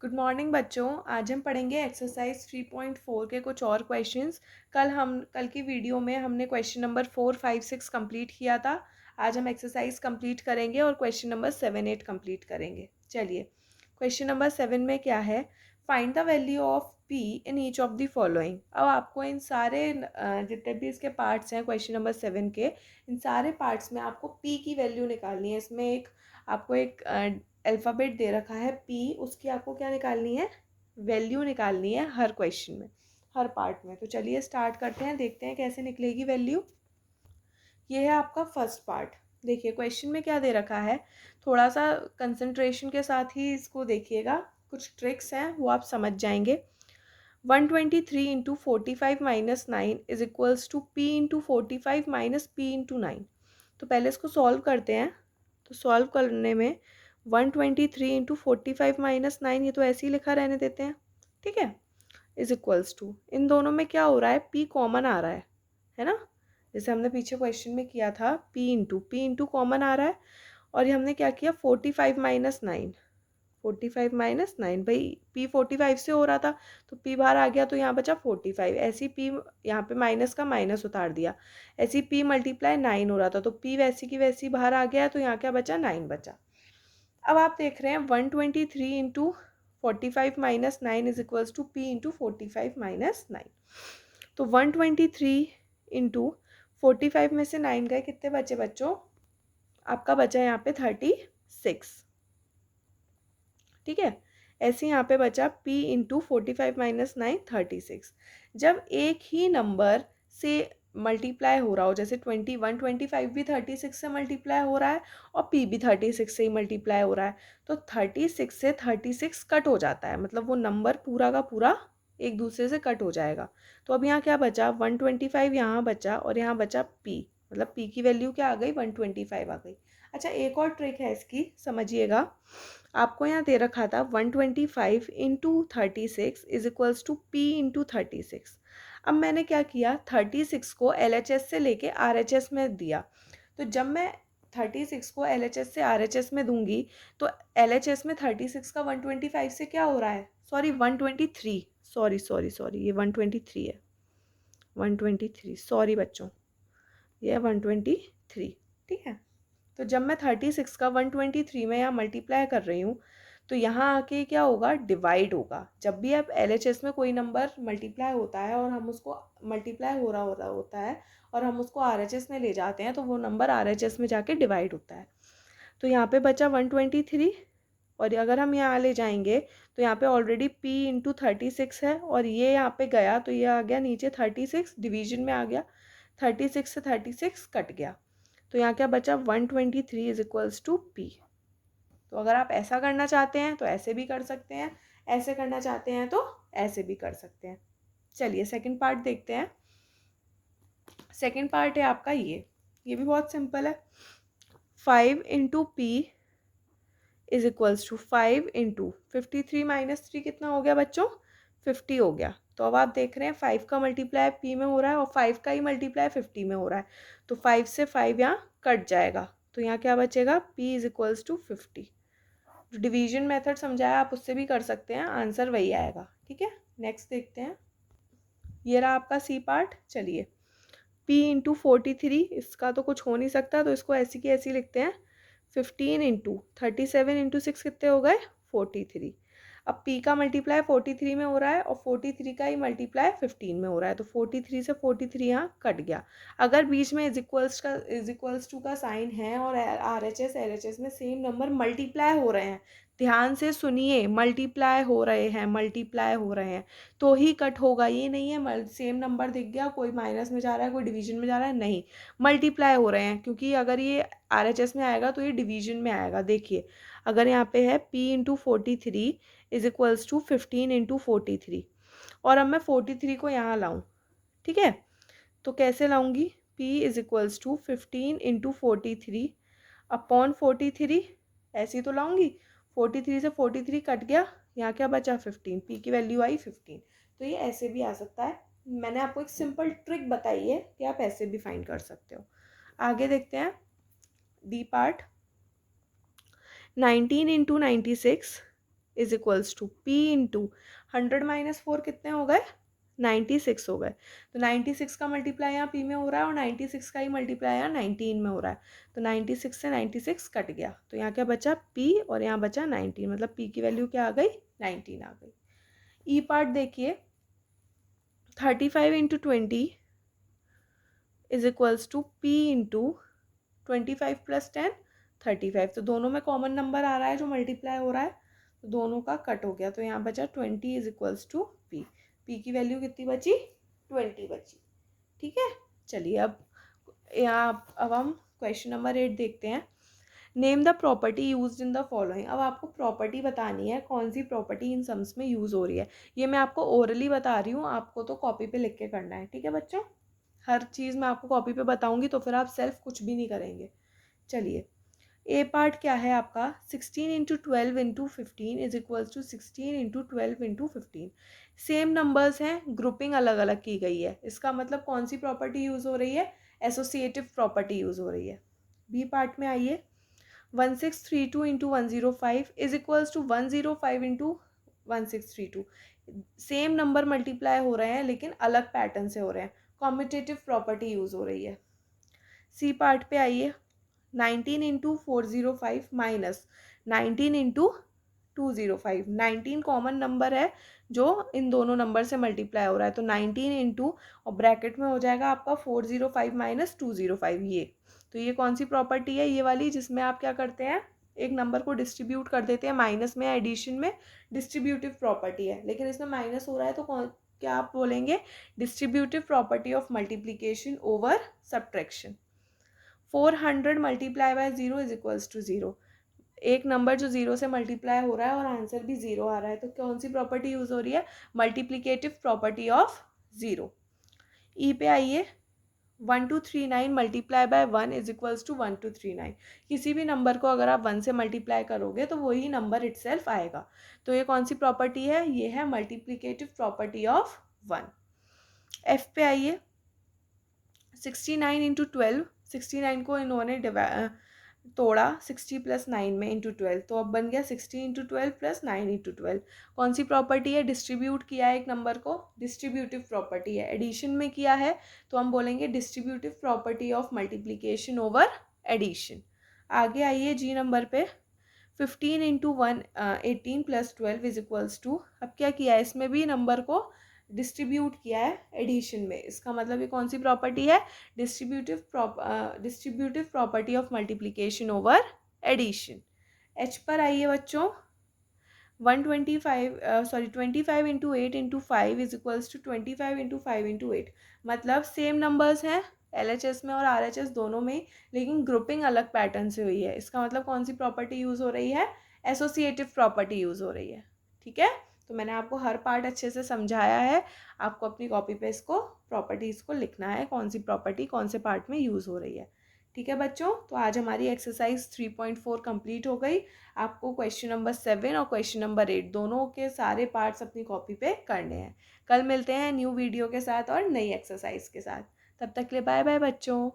Good morning बच्चों। आज हम पढ़ेंगे एक्सरसाइज 3.4 के कुछ और क्वेश्चंस। कल की वीडियो में हमने क्वेश्चन नंबर 4, 5, 6 कंप्लीट किया था। आज हम एक्सरसाइज कंप्लीट करेंगे और क्वेश्चन नंबर 7, 8 कंप्लीट करेंगे। चलिए, क्वेश्चन नंबर 7 में क्या है? Find the value of P in each of the following. अब आपको इन सारे जितने भी इसके पार्ट्स हैं क्वेश्चन नंबर 7 के, इन सारे पार्ट्स में आपको पी की वैल्यू निकालनी है। इसमें आपको एक अल्फ़ाबेट दे रखा है पी, उसकी आपको क्या निकालनी है? वैल्यू निकालनी है हर क्वेश्चन में, हर पार्ट में। तो चलिए स्टार्ट करते हैं, देखते हैं कैसे निकलेगी वैल्यू। ये है आपका फर्स्ट पार्ट। देखिए क्वेश्चन में क्या दे रखा है, थोड़ा सा कंसंट्रेशन के साथ ही इसको देखिएगा, कुछ ट्रिक्स हैं वो आप समझ जाएंगे। 123 into 45 minus 9 is equals to P into 45 minus P into 9। तो पहले इसको सॉल्व करते हैं। तो सॉल्व करने में 123 इंटू 45 माइनस 9, ये तो ऐसे ही लिखा रहने देते हैं, ठीक है, इज इक्वल्स टू, इन दोनों में क्या हो रहा है, p कॉमन आ रहा है ना, जैसे हमने पीछे क्वेश्चन में किया था, p इंटू कॉमन आ रहा है। और ये हमने क्या किया, 45 माइनस 9, 45 माइनस 9, भाई p 45 से हो रहा था तो p बाहर आ गया तो यहाँ बचा 45, ऐसी p यहाँ पे माइनस का माइनस उतार दिया, ऐसी p मल्टीप्लाई 9 हो रहा था तो p वैसी की वैसी बाहर आ गया तो यहाँ क्या बचा, 9 बचा। अब आप देख रहे हैं 123 into 45 minus 9 is equals to p into 45 minus 9। तो 123 इंटू 45 में से 9 गए, कितने बचे बच्चों? आपका बचा यहाँ पे 36, ठीक है। ऐसे यहाँ पे बचा p इंटू 45 माइनस 9, 36। जब एक ही नंबर से मल्टीप्लाई हो रहा हो, जैसे 125 भी 36 से मल्टीप्लाई हो रहा है और p भी 36 से ही मल्टीप्लाई हो रहा है, तो 36 से 36 कट हो जाता है, मतलब वो नंबर पूरा का पूरा एक दूसरे से कट हो जाएगा। तो अब यहाँ क्या बचा, 125 यहाँ बचा और यहाँ बचा p, मतलब p की वैल्यू क्या आ गई, 125 आ गई। अच्छा, एक और ट्रिक है इसकी, समझिएगा। आपको यहाँ दे रखा था 125 into 36 is equals to p into 36। अब मैंने क्या किया, 36 को LHS से लेके RHS में दिया। तो जब मैं 36 को LHS से RHS में दूंगी तो LHS में 36 का 125 से क्या हो रहा है, सॉरी 123, सॉरी ये 123 है, 123, सॉरी बच्चों, ये है 123, ठीक है। तो जब मैं 36 का 123 में यहाँ मल्टीप्लाई कर रही हूँ तो यहाँ आके क्या होगा, डिवाइड होगा। जब भी आप LHS में कोई नंबर मल्टीप्लाई होता है और हम उसको मल्टीप्लाई हो रहा होता है और हम उसको RHS में ले जाते हैं तो वो नंबर RHS में जाके डिवाइड होता है। तो यहाँ पे बचा 123, और अगर हम यहाँ ले जाएंगे तो यहाँ पे ऑलरेडी p इंटू 36 है और ये यहाँ पे गया तो ये आ गया नीचे 36, डिवीजन में आ गया, 36 से 36 कट गया, तो यहाँ क्या बचा, 123 इज इक्वल्स टू p। तो अगर आप ऐसा करना चाहते हैं तो ऐसे भी कर सकते हैं, ऐसे करना चाहते हैं तो ऐसे भी कर सकते हैं। चलिए सेकंड पार्ट देखते हैं। सेकंड पार्ट है आपका ये भी बहुत सिंपल है। 5 into P is equals to 5 into 53 minus 3, कितना हो गया बच्चों, 50 हो गया। तो अब आप देख रहे हैं 5 का मल्टीप्लाई p में हो रहा है और 5 का ही मल्टीप्लाई 50 में हो रहा है, तो 5 से 5 यहाँ कट जाएगा, तो यहाँ क्या बचेगा, p इज इक्वल्स टू 50। जो डिवीजन मेथड समझाया आप उससे भी कर सकते हैं, आंसर वही आएगा, ठीक है। नेक्स्ट देखते हैं, ये रहा आपका सी पार्ट। चलिए, p इंटू 43, इसका तो कुछ हो नहीं सकता तो इसको ऐसी की ऐसी लिखते हैं। 15 इंटू 37 इंटू 6 कितने हो गए, 43। अब p का मल्टीप्लाई 43 में हो रहा है और 43 का ही मल्टीप्लाई 15 में हो रहा है, तो 43 से 43 यहाँ कट गया। अगर बीच में इज इक्वल्स टू का साइन है और RHS LHS में सेम नंबर मल्टीप्लाई हो रहे हैं, ध्यान से सुनिए, मल्टीप्लाई हो रहे हैं तो ही कट होगा। ये नहीं है सेम नंबर दिख गया, कोई माइनस में जा रहा है कोई डिवीजन में जा रहा है, नहीं, मल्टीप्लाई हो रहे हैं, क्योंकि अगर ये RHS में आएगा तो ये डिवीजन में आएगा। देखिए अगर यहाँ पे है p into 43 is equals to 15 into 43, और अब मैं 43 को यहाँ लाऊं, ठीक है, तो कैसे लाऊंगी, p is equals to 15 into 43 upon 43, ऐसी तो लाऊंगी, 43 से 43 कट गया, यहाँ क्या बचा, 15, p की वैल्यू आई 15। तो ये ऐसे भी आ सकता है, मैंने आपको एक सिंपल ट्रिक बताई है कि आप ऐसे भी फाइंड कर सकते हो। आगे देखते हैं D part. 19 into 96 is equals to P into 100 minus 4 कितने हो गए 96 हो गए। तो 96 का मल्टीप्लाई यहाँ पी में हो रहा है और 96 का ही मल्टीप्लाई यहाँ 19 में हो रहा है। तो 96 से 96 कट गया, तो यहाँ क्या बचा पी और यहाँ बचा 19, मतलब पी की वैल्यू क्या आ गई 19 आ गई। ई पार्ट देखिए 35 into 20 is equals to P into 25 plus 10 35। तो दोनों में कॉमन नंबर आ रहा है जो मल्टीप्लाई हो रहा है, तो दोनों का कट हो गया, तो यहाँ बचा 20 is equals to P. P की वैल्यू कितनी बची 20 बची। ठीक है, चलिए अब हम क्वेश्चन नंबर 8 देखते हैं। Name the property used in the following. अब आपको प्रॉपर्टी बतानी है, कौन सी प्रॉपर्टी इन सम्स में यूज़ हो रही है। ये मैं आपको ओरली बता रही हूँ, आपको तो कॉपी पे लिख के करना है। ठीक है बच्चों, हर चीज़ मैं आपको कॉपी पे बताऊंगी तो फिर आप सेल्फ कुछ भी नहीं करेंगे। चलिए, ए पार्ट क्या है आपका 16 into 12 into 15 is equals to 16 into 12 into 15। Same numbers हैं, ग्रुपिंग अलग अलग की गई है, इसका मतलब कौन सी प्रॉपर्टी यूज़ हो रही है, एसोसिएटिव प्रॉपर्टी यूज़ हो रही है। बी पार्ट में आइए, 1632 into 105 is equals to 105 into 1632। Same number multiply हो रहे हैं लेकिन अलग पैटर्न से हो रहे हैं, कॉम्पिटेटिव प्रॉपर्टी यूज़ हो रही है। सी पार्ट पे आइए, 19 into 405 minus 19 into 205। 19 common number है जो इन दोनों नंबर से मल्टीप्लाई हो रहा है, तो 19 इंटू और ब्रैकेट में हो जाएगा आपका 405 माइनस 205। ये तो ये कौन सी प्रॉपर्टी है, ये वाली जिसमें आप क्या करते हैं एक नंबर को डिस्ट्रीब्यूट कर देते हैं माइनस में, एडिशन में डिस्ट्रीब्यूटिव प्रॉपर्टी है, लेकिन इसमें माइनस हो रहा है तो क्या आप बोलेंगे distributive property of multiplication over subtraction. 400 multiply by 0 is equals to 0। एक नंबर जो 0 से मल्टीप्लाई हो रहा है और आंसर भी 0 आ रहा है, तो कौन सी प्रॉपर्टी यूज़ हो रही है, मल्टीप्लिकेटिव प्रॉपर्टी ऑफ 0। ई पे आइए, 1239 multiply by 1 is equals to 1239। किसी भी नंबर को अगर आप 1 से मल्टीप्लाई करोगे तो वही नंबर इटसेल्फ आएगा, तो ये कौन सी प्रॉपर्टी है, ये है मल्टीप्लिकेटिव प्रॉपर्टी ऑफ 1। एफ पे आइए, 69 इंटू 12, 69 को इन्होंने तोड़ा 60 प्लस 9 में इंटू 12, तो अब बन गया 60 इंटू 12 प्लस 9 इंटू 12। कौन सी प्रॉपर्टी है, डिस्ट्रीब्यूट किया है एक नंबर को, डिस्ट्रीब्यूटिव प्रॉपर्टी है। एडिशन में किया है तो हम बोलेंगे distributive property of multiplication over addition. आगे आइए जी नंबर पे, 15 into 18 plus 12 is equals to, अब क्या किया है इसमें भी नंबर को डिस्ट्रीब्यूट किया है एडिशन में, इसका मतलब ये कौन सी प्रॉपर्टी है, distributive property of multiplication over addition. H पर आइए बच्चों, 25 into 8 into 5 is equals to 25 into 5 into 8। मतलब सेम नंबर्स हैं LHS में और RHS दोनों में, लेकिन ग्रुपिंग अलग पैटर्न से हुई है, इसका मतलब कौन सी प्रॉपर्टी यूज़ हो रही है, एसोसिएटिव प्रॉपर्टी यूज़ हो रही है। ठीक है, तो मैंने आपको हर पार्ट अच्छे से समझाया है, आपको अपनी कॉपी पे इसको प्रॉपर्टीज़ को लिखना है, कौन सी प्रॉपर्टी कौन से पार्ट में यूज़ हो रही है। ठीक है बच्चों, तो आज हमारी एक्सरसाइज 3.4 कंप्लीट हो गई। आपको क्वेश्चन नंबर 7 और क्वेश्चन नंबर 8 दोनों के सारे पार्ट्स अपनी कॉपी पे करने हैं। कल मिलते हैं न्यू वीडियो के साथ और नई एक्सरसाइज के साथ, तब तक के लिए बाय बाय बच्चों।